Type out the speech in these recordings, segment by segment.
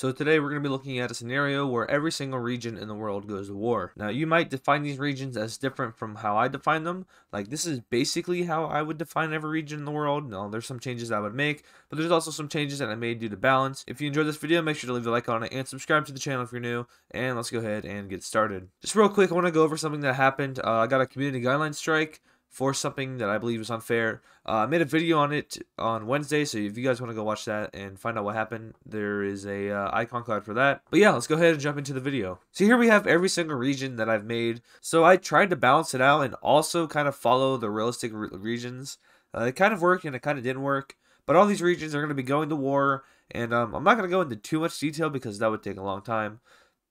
So today we're going to be looking at a scenario where every single region in the world goes to war. Now you might define these regions as different from how I define them. Like this is basically how I would define every region in the world. Now there's some changes I would make, but there's also some changes that I made due to balance. If you enjoyed this video, make sure to leave a like on it and subscribe to the channel if you're new. And let's go ahead and get started. Just real quick, I want to go over something that happened. I got a community guideline strike for something that I believe was unfair. I made a video on it on Wednesday, so if you guys want to go watch that and find out what happened, there is a icon card for that. But yeah, let's go ahead and jump into the video. So here we have every single region that I've made. So I tried to balance it out and also kind of follow the realistic regions. It kind of worked and it kind of didn't work. But all these regions are going to be going to war, and I'm not going to go into too much detail because that would take a long time.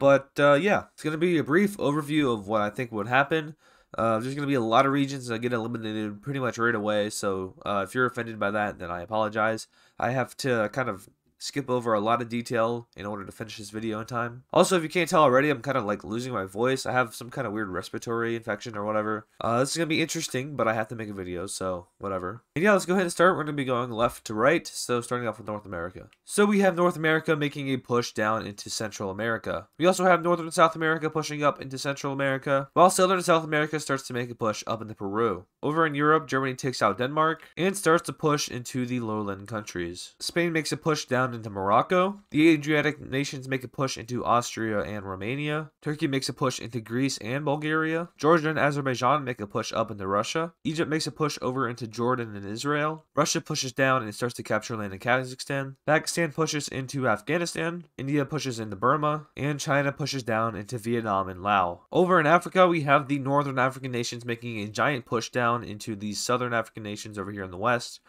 But yeah, it's going to be a brief overview of what I think would happen. There's going to be a lot of regions that get eliminated pretty much right away, so if you're offended by that, then I apologize. I have to kind of skip over a lot of detail in order to finish this video in time. Also, if you can't tell already, I'm kind of like losing my voice. I have some kind of weird respiratory infection or whatever. This is going to be interesting, but I have to make a video, so whatever. And yeah, let's go ahead and start. We're going to be going left to right, so starting off with North America. So we have North America making a push down into Central America. We also have Northern and South America pushing up into Central America, while Southern and South America starts to make a push up into Peru. Over in Europe, Germany takes out Denmark and starts to push into the lowland countries. Spain makes a push down into Morocco. The Adriatic nations make a push into Austria and Romania. Turkey makes a push into Greece and Bulgaria. Georgia and Azerbaijan make a push up into Russia. Egypt makes a push over into Jordan and Israel. Russia pushes down and starts to capture land in Kazakhstan. Pakistan pushes into Afghanistan. India pushes into Burma. And China pushes down into Vietnam and Laos. Over in Africa, we have the Northern African nations making a giant push down into the Southern African nations over here in the West.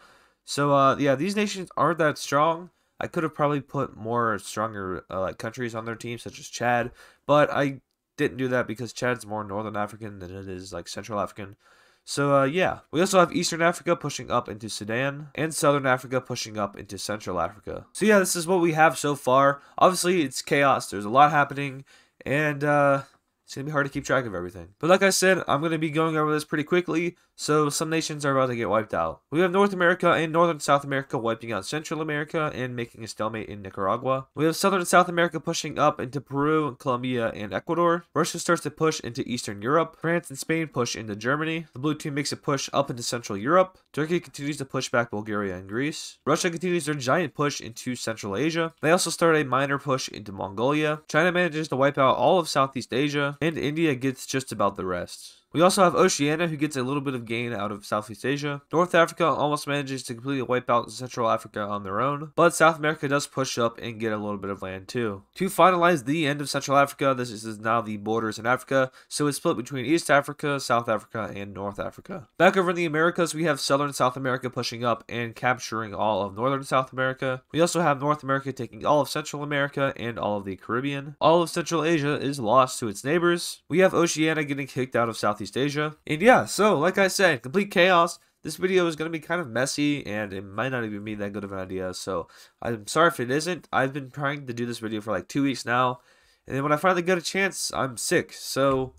So yeah, these nations aren't that strong. I could have probably put more stronger like countries on their team, such as Chad, but I didn't do that because Chad's more Northern African than it is like Central African. So yeah, we also have Eastern Africa pushing up into Sudan and Southern Africa pushing up into Central Africa. So yeah, this is what we have so far. Obviously, it's chaos. There's a lot happening, and it's going to be hard to keep track of everything. But like I said, I'm going to be going over this pretty quickly, so some nations are about to get wiped out. We have North America and Northern South America wiping out Central America and making a stalemate in Nicaragua. We have Southern South America pushing up into Peru, Colombia, and Ecuador. Russia starts to push into Eastern Europe. France and Spain push into Germany. The blue team makes a push up into Central Europe. Turkey continues to push back Bulgaria and Greece. Russia continues their giant push into Central Asia. They also start a minor push into Mongolia. China manages to wipe out all of Southeast Asia, and India gets just about the rest. We also have Oceania, who gets a little bit of gain out of Southeast Asia. North Africa almost manages to completely wipe out Central Africa on their own, but South America does push up and get a little bit of land too. To finalize the end of Central Africa, this is now the borders in Africa, so it's split between East Africa, South Africa, and North Africa. Back over in the Americas, we have Southern South America pushing up and capturing all of Northern South America. We also have North America taking all of Central America and all of the Caribbean. All of Central Asia is lost to its neighbors. We have Oceania getting kicked out of Southeast Asia. And yeah, so like I said, complete chaos. This video is going to be kind of messy and it might not even be that good of an idea, so I'm sorry if it isn't. I've been trying to do this video for like 2 weeks now, and then when I finally get a chance, I'm sick, so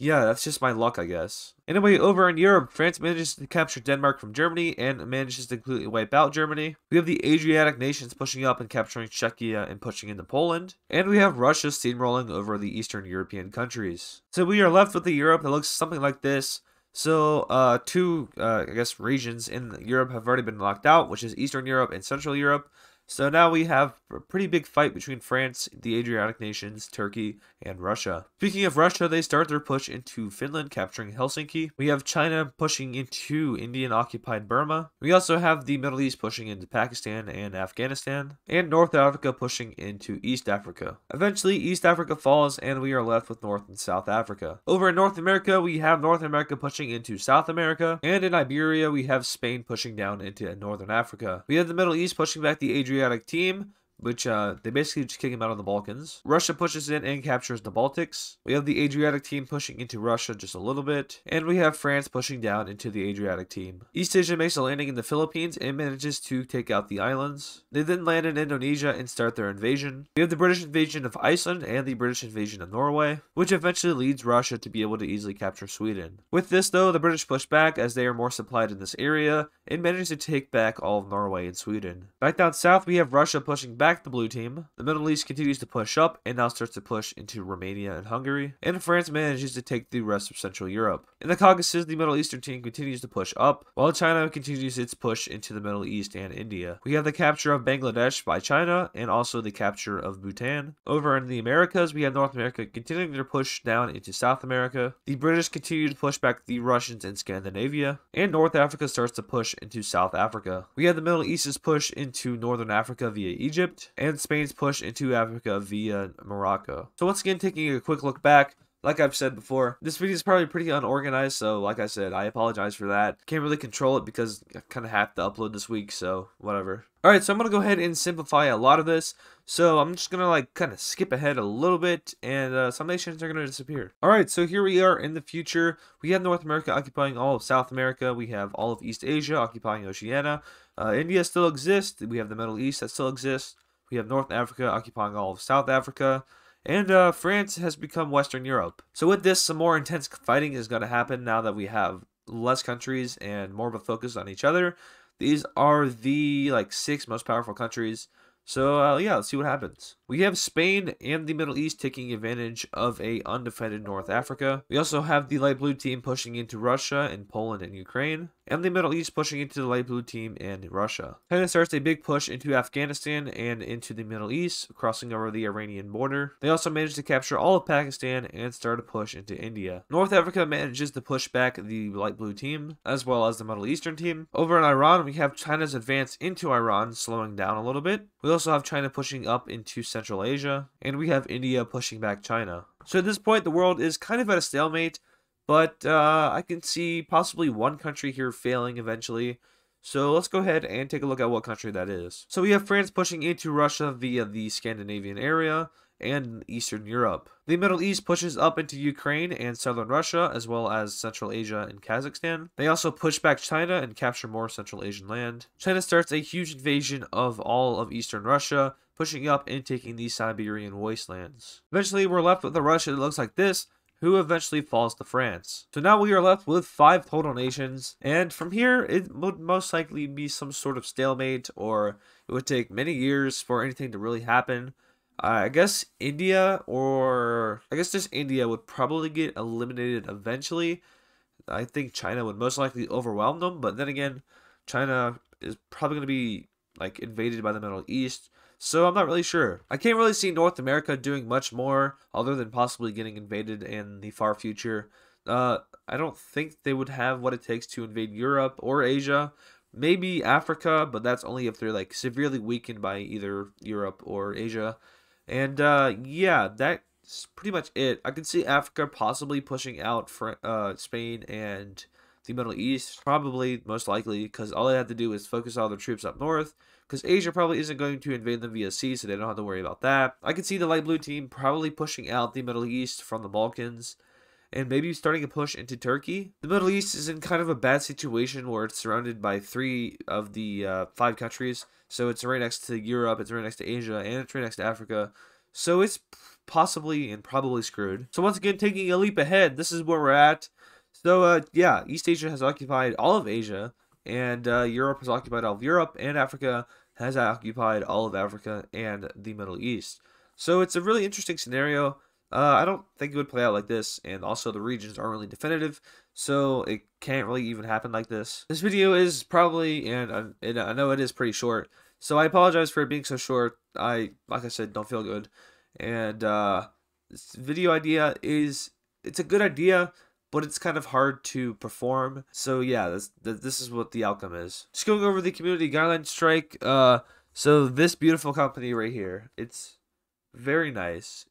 yeah, that's just my luck, I guess. Anyway, over in Europe, France manages to capture Denmark from Germany and manages to completely wipe out Germany. We have the Adriatic nations pushing up and capturing Czechia and pushing into Poland. And we have Russia steamrolling over the Eastern European countries. So we are left with the Europe that looks something like this. So two, I guess, regions in Europe have already been locked out, which is Eastern Europe and Central Europe. So now we have a pretty big fight between France, the Adriatic nations, Turkey, and Russia. Speaking of Russia, they start their push into Finland, capturing Helsinki. We have China pushing into Indian-occupied Burma. We also have the Middle East pushing into Pakistan and Afghanistan. And North Africa pushing into East Africa. Eventually, East Africa falls, and we are left with North and South Africa. Over in North America, we have North America pushing into South America. And in Iberia, we have Spain pushing down into Northern Africa. We have the Middle East pushing back the Adriatic team, which they basically just kick him out of the Balkans. Russia pushes in and captures the Baltics. We have the Adriatic team pushing into Russia just a little bit. And we have France pushing down into the Adriatic team. East Asia makes a landing in the Philippines and manages to take out the islands. They then land in Indonesia and start their invasion. We have the British invasion of Iceland and the British invasion of Norway, which eventually leads Russia to be able to easily capture Sweden. With this though, the British push back as they are more supplied in this area and manage to take back all of Norway and Sweden. Back down south, we have Russia pushing back back the blue team. The Middle East continues to push up and now starts to push into Romania and Hungary. And France manages to take the rest of Central Europe. In the Caucasus, the Middle Eastern team continues to push up, while China continues its push into the Middle East and India. We have the capture of Bangladesh by China and also the capture of Bhutan. Over in the Americas, we have North America continuing their push down into South America. The British continue to push back the Russians in Scandinavia, and North Africa starts to push into South Africa. We have the Middle East's push into Northern Africa via Egypt, and Spain's push into Africa via Morocco. So once again, taking a quick look back, like I've said before, this video is probably pretty unorganized, so like I said, I apologize for that. Can't really control it because I kind of have to upload this week, so whatever. Alright, so I'm going to go ahead and simplify a lot of this. So I'm just going to like kind of skip ahead a little bit, and some nations are going to disappear. Alright, so here we are in the future. We have North America occupying all of South America. We have all of East Asia occupying Oceania. India still exists. We have the Middle East that still exists. We have North Africa occupying all of South Africa. And France has become Western Europe. So with this, some more intense fighting is going to happen now that we have less countries and more of a focus on each other. These are the 6 most powerful countries. So yeah, let's see what happens. We have Spain and the Middle East taking advantage of a undefended North Africa. We also have the light blue team pushing into Russia and Poland and Ukraine, and the Middle East pushing into the light blue team and Russia. China starts a big push into Afghanistan and into the Middle East, crossing over the Iranian border. They also managed to capture all of Pakistan and start a push into India. North Africa manages to push back the light blue team, as well as the Middle Eastern team. Over in Iran, we have China's advance into Iran slowing down a little bit. We also have China pushing up into Central Asia, and we have India pushing back China. So at this point, the world is kind of at a stalemate, but I can see possibly one country here failing eventually. So let's go ahead and take a look at what country that is. So we have France pushing into Russia via the Scandinavian area and Eastern Europe. The Middle East pushes up into Ukraine and southern Russia, as well as Central Asia and Kazakhstan. They also push back China and capture more Central Asian land. China starts a huge invasion of all of Eastern Russia, pushing up and taking the Siberian wastelands. Eventually, we're left with a Russia that looks like this, who eventually falls to France. So now we are left with 5 total nations, and from here, it would most likely be some sort of stalemate, or it would take many years for anything to really happen. I guess India, or I guess just India would probably get eliminated eventually. I think China would most likely overwhelm them, but then again, China is probably going to be invaded by the Middle East, so I'm not really sure. I can't really see North America doing much more other than possibly getting invaded in the far future. I don't think they would have what it takes to invade Europe or Asia. Maybe Africa, but that's only if they're severely weakened by either Europe or Asia. And yeah, that's pretty much it. I can see Africa possibly pushing out Spain and the Middle East, probably, most likely, because all they have to do is focus all their troops up north, because Asia probably isn't going to invade them via sea, so they don't have to worry about that. I can see the light blue team probably pushing out the Middle East from the Balkans, and maybe starting a push into Turkey. The Middle East is in kind of a bad situation where it's surrounded by 3 of the 5 countries. So it's right next to Europe, it's right next to Asia, and it's right next to Africa. So it's possibly and probably screwed. So once again, taking a leap ahead, this is where we're at. So yeah, East Asia has occupied all of Asia, and Europe has occupied all of Europe, and Africa has occupied all of Africa and the Middle East. So it's a really interesting scenario. I don't think it would play out like this, and also the regions aren't really definitive, so it can't really even happen like this. This video is probably, and I know it is pretty short, so I apologize for it being so short. Like I said, don't feel good, and this video idea it's a good idea, but it's kind of hard to perform. So yeah, this is what the outcome is. Just going over the community guideline strike. So this beautiful company right here, it's very nice.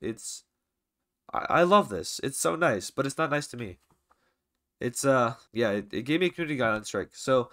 I love this. It's so nice, but it's not nice to me. It's yeah, it gave me a community guideline strike. So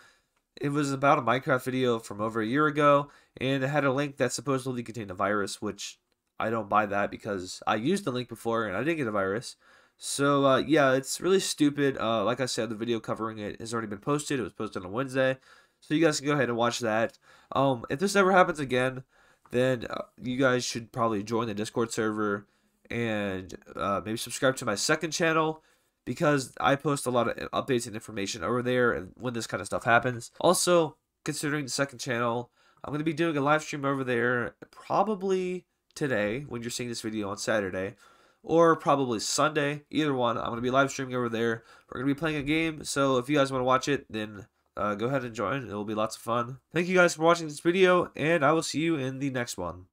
it was about a Minecraft video from over a year ago, and it had a link that supposedly contained a virus, which I don't buy that because I used the link before and I didn't get a virus. So yeah, it's really stupid. Like I said, the video covering it has already been posted. It was posted on Wednesday, so you guys can go ahead and watch that. If this ever happens again, then you guys should probably join the Discord server and maybe subscribe to my second channel, because I post a lot of updates and information over there and when this kind of stuff happens. Also, considering the second channel, I'm going to be doing a live stream over there probably today when you're seeing this video on Saturday, or probably Sunday, either one. I'm going to be live streaming over there. We're going to be playing a game, so if you guys want to watch it, then go ahead and join. It will be lots of fun. Thank you guys for watching this video, and I will see you in the next one.